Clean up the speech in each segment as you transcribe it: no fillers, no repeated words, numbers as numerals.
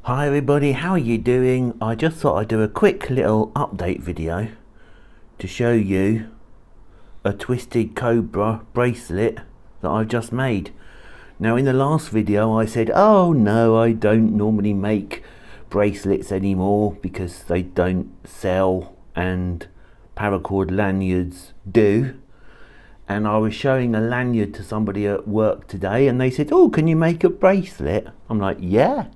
Hi everybody, how are you doing? I just thought I'd do a quick little update video to show you a Twisted Cobra bracelet that I've just made. Now in the last video I said, oh no, I don't normally make bracelets anymore because they don't sell and paracord lanyards do. And I was showing a lanyard to somebody at work today and they said, oh, can you make a bracelet? I'm like, yeah.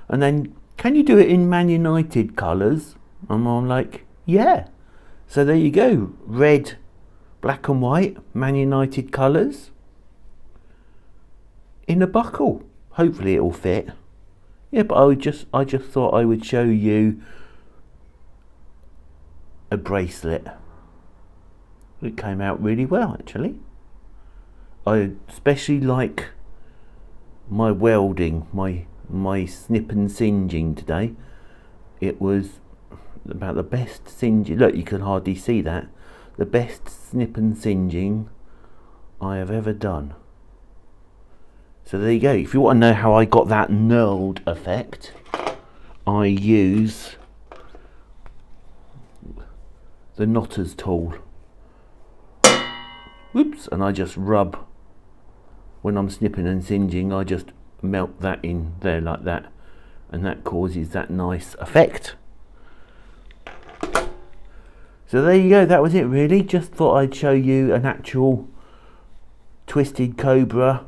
And then, can you do it in Man United colours? And I'm like, yeah. So there you go, red, black and white, Man United colours in a buckle. Hopefully it'll fit. Yeah, but I just thought I would show you a bracelet. It came out really well actually. I especially like my welding, my snip and singeing today. It was about the best singeing. Look, you can hardly see that. The best snip and singeing I have ever done. So there you go. If you want to know how I got that knurled effect, I use the knotter's tool. Whoops, and I just rub. When I'm snipping and singeing, I just melt that in there like that, and that causes that nice effect. So there you go, that was it really. Just thought I'd show you an actual Twisted Cobra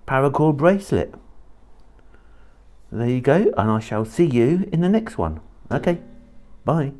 Paracord bracelet. There you go, and I shall see you in the next one. Okay, bye.